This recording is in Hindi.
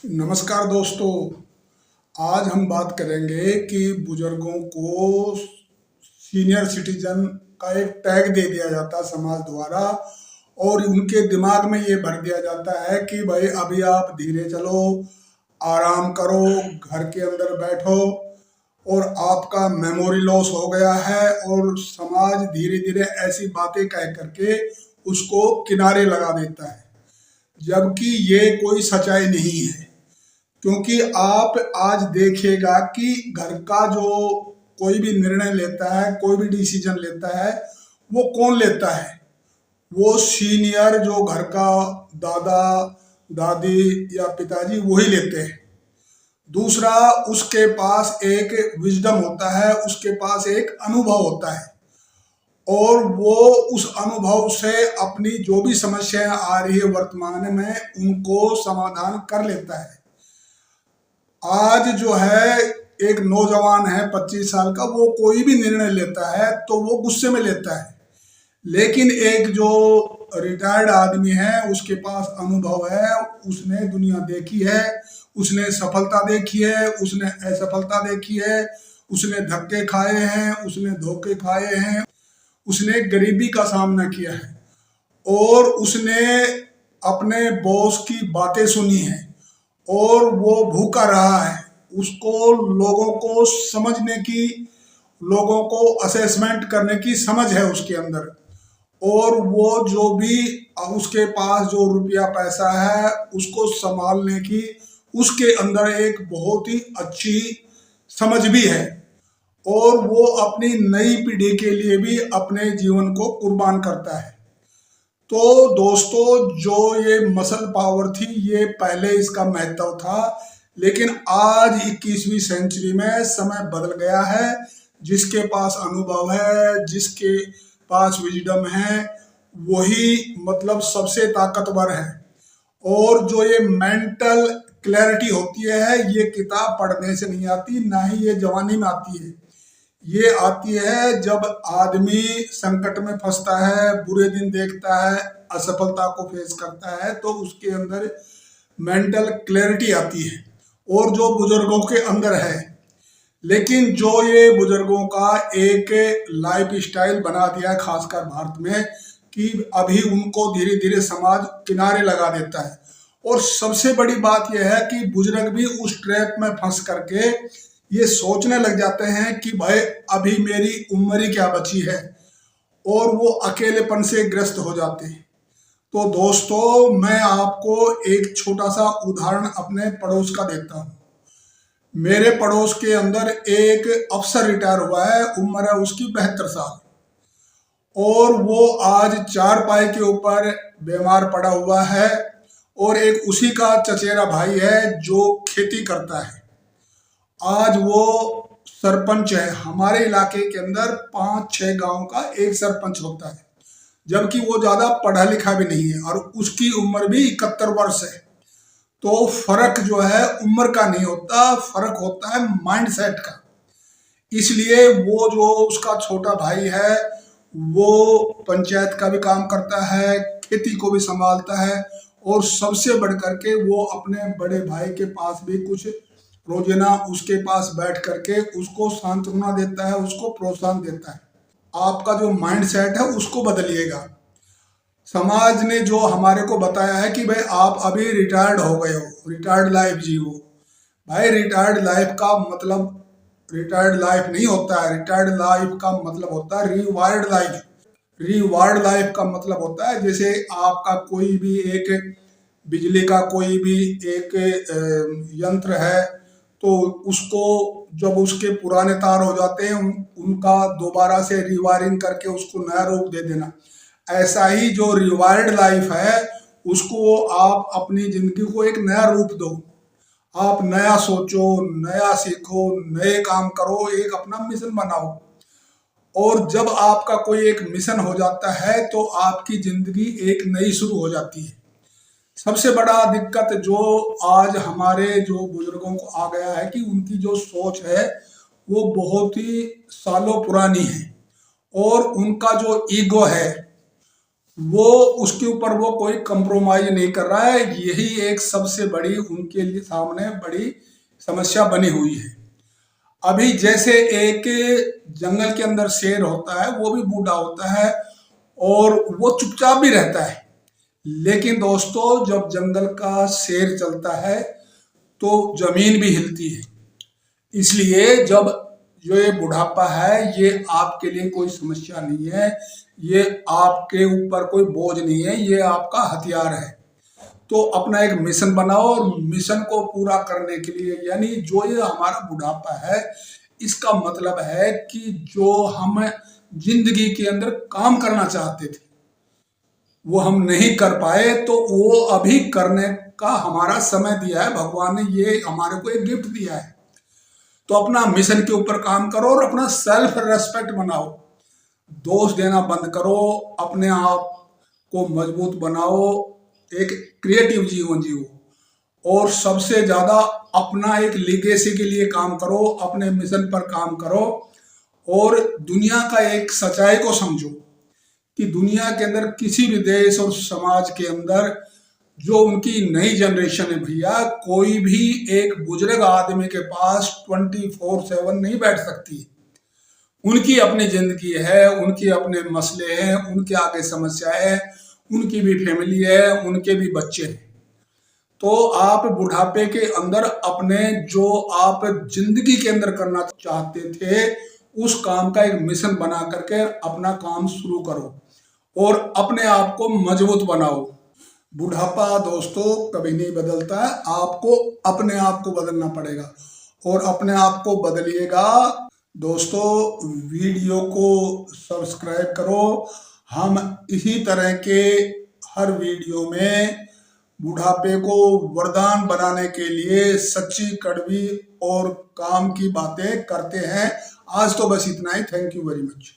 नमस्कार दोस्तों। आज हम बात करेंगे कि बुजुर्गों को सीनियर सिटीजन का एक टैग दे दिया जाता है समाज द्वारा, और उनके दिमाग में ये भर दिया जाता है कि भाई अभी आप धीरे चलो, आराम करो, घर के अंदर बैठो, और आपका मेमोरी लॉस हो गया है। और समाज धीरे धीरे ऐसी बातें कह करके उसको किनारे लगा देता है, जबकि ये कोई सच्चाई नहीं है। क्योंकि आप आज देखिएगा कि घर का जो कोई भी निर्णय लेता है, कोई भी डिसीजन लेता है, वो कौन लेता है? वो सीनियर जो घर का दादा दादी या पिताजी वही लेते हैं। दूसरा, उसके पास एक विजडम होता है, उसके पास एक अनुभव होता है, और वो उस अनुभव से अपनी जो भी समस्याएं आ रही है वर्तमान में उनको समाधान कर लेता है। आज जो है एक नौजवान है 25 साल का, वो कोई भी निर्णय लेता है तो वो गुस्से में लेता है। लेकिन एक जो रिटायर्ड आदमी है, उसके पास अनुभव है, उसने दुनिया देखी है, उसने सफलता देखी है, उसने असफलता देखी है, उसने धक्के खाए हैं, उसने धोखे खाए हैं, उसने गरीबी का सामना किया है, और उसने अपने बॉस की बातें सुनी है, और वो भूखा रहा है। उसको लोगों को समझने की, लोगों को असेसमेंट करने की समझ है उसके अंदर, और वो जो भी उसके पास जो रुपया पैसा है उसको संभालने की उसके अंदर एक बहुत ही अच्छी समझ भी है, और वो अपनी नई पीढ़ी के लिए भी अपने जीवन को कुर्बान करता है। तो दोस्तों, जो ये मसल पावर थी, ये पहले इसका महत्व था, लेकिन आज 21वीं सेंचुरी में समय बदल गया है। जिसके पास अनुभव है, जिसके पास विजडम है, वही मतलब सबसे ताकतवर है। और जो ये मेंटल क्लैरिटी होती है, ये किताब पढ़ने से नहीं आती, ना ही ये जवानी में आती है। ये आती है जब आदमी संकट में फंसता है, बुरे दिन देखता है, असफलता को फेस करता है, तो उसके अंदर मेंटल क्लैरिटी आती है, और जो बुजुर्गों के अंदर है। लेकिन जो ये बुजुर्गों का एक लाइफ स्टाइल बना दिया है, खासकर भारत में, कि अभी उनको धीरे धीरे समाज किनारे लगा देता है। और सबसे बड़ी बात यह है कि बुजुर्ग भी उस ट्रैप में फंस करके ये सोचने लग जाते हैं कि भाई अभी मेरी उम्र ही क्या बची है, और वो अकेलेपन से ग्रस्त हो जाते हैं। तो दोस्तों, मैं आपको एक छोटा सा उदाहरण अपने पड़ोस का देता हूँ। मेरे पड़ोस के अंदर एक अफसर रिटायर हुआ है, उम्र है उसकी 72 साल, और वो आज चारपाई के ऊपर बीमार पड़ा हुआ है। और एक उसी का चचेरा भाई है जो खेती करता है। आज वो सरपंच है। हमारे इलाके के अंदर 5-6 गांव का एक सरपंच होता है, जबकि वो ज्यादा पढ़ा लिखा भी नहीं है, और उसकी उम्र भी 71 वर्ष है। तो फर्क जो है उम्र का नहीं होता, फर्क होता है माइंड सेट का। इसलिए वो जो उसका छोटा भाई है, वो पंचायत का भी काम करता है, खेती को भी संभालता है, और सबसे बढ़कर के वो अपने बड़े भाई के पास भी कुछ रोजाना उसके पास बैठ करके उसको सांत्वना देता है, उसको प्रोत्साहन देता है। आपका जो माइंड सेट है उसको बदलिएगा। समाज ने जो हमारे को बताया है कि भाई आप अभी रिटायर्ड हो गए हो, रिटायर्ड लाइफ जियो। भाई रिटायर्ड लाइफ का मतलब रिटायर्ड लाइफ नहीं होता है। रिटायर्ड लाइफ का मतलब होता है रिवार्ड लाइफ। रिवार्ड लाइफ का मतलब होता है जैसे आपका कोई भी एक बिजली का कोई भी एक यंत्र है, तो उसको जब उसके पुराने तार हो जाते हैं उनका दोबारा से रिवायरिंग करके उसको नया रूप दे देना। ऐसा ही जो रिवायर्ड लाइफ है, उसको आप अपनी जिंदगी को एक नया रूप दो। आप नया सोचो, नया सीखो, नए काम करो, एक अपना मिशन बनाओ। और जब आपका कोई एक मिशन हो जाता है तो आपकी जिंदगी एक नई शुरू हो जाती है। सबसे बड़ा दिक्कत जो आज हमारे जो बुजुर्गों को आ गया है कि उनकी जो सोच है वो बहुत ही सालों पुरानी है, और उनका जो ईगो है वो उसके ऊपर वो कोई कंप्रोमाइज नहीं कर रहा है। यही एक सबसे बड़ी उनके लिए सामने बड़ी समस्या बनी हुई है। अभी जैसे एक जंगल के अंदर शेर होता है, वो भी बूढ़ा होता है और वो चुपचाप भी रहता है, लेकिन दोस्तों जब जंगल का शेर चलता है तो जमीन भी हिलती है। इसलिए जब जो ये बुढ़ापा है ये आपके लिए कोई समस्या नहीं है, ये आपके ऊपर कोई बोझ नहीं है, ये आपका हथियार है। तो अपना एक मिशन बनाओ और मिशन को पूरा करने के लिए, यानी जो ये हमारा बुढ़ापा है, इसका मतलब है कि जो हम जिंदगी के अंदर काम करना चाहते थे वो हम नहीं कर पाए, तो वो अभी करने का हमारा समय दिया है भगवान ने, ये हमारे को एक गिफ्ट दिया है। तो अपना मिशन के ऊपर काम करो और अपना सेल्फ रेस्पेक्ट बनाओ। दोष देना बंद करो, अपने आप को मजबूत बनाओ, एक क्रिएटिव जीवन जियो और सबसे ज्यादा अपना एक लिगेसी के लिए काम करो, अपने मिशन पर काम करो और दुनिया का एक सच्चाई को समझो कि दुनिया के अंदर किसी भी देश और समाज के अंदर जो उनकी नई जनरेशन है भैया, कोई भी एक बुजुर्ग आदमी के पास 24/7 नहीं बैठ सकती। उनकी अपनी जिंदगी है, उनके अपने मसले हैं, उनके आगे समस्या है, उनकी भी फैमिली है, उनके भी बच्चे हैं। तो आप बुढ़ापे के अंदर अपने जो आप जिंदगी के अंदर करना चाहते थे उस काम का एक मिशन बना करके अपना काम शुरू करो और अपने आप को मजबूत बनाओ। बुढ़ापा दोस्तों कभी नहीं बदलता है, आपको अपने आप को बदलना पड़ेगा और अपने आप को बदलिएगा। दोस्तों वीडियो को सब्सक्राइब करो, हम इसी तरह के हर वीडियो में बुढ़ापे को वरदान बनाने के लिए सच्ची कड़वी और काम की बातें करते हैं। आज तो बस इतना ही। Thank you very much.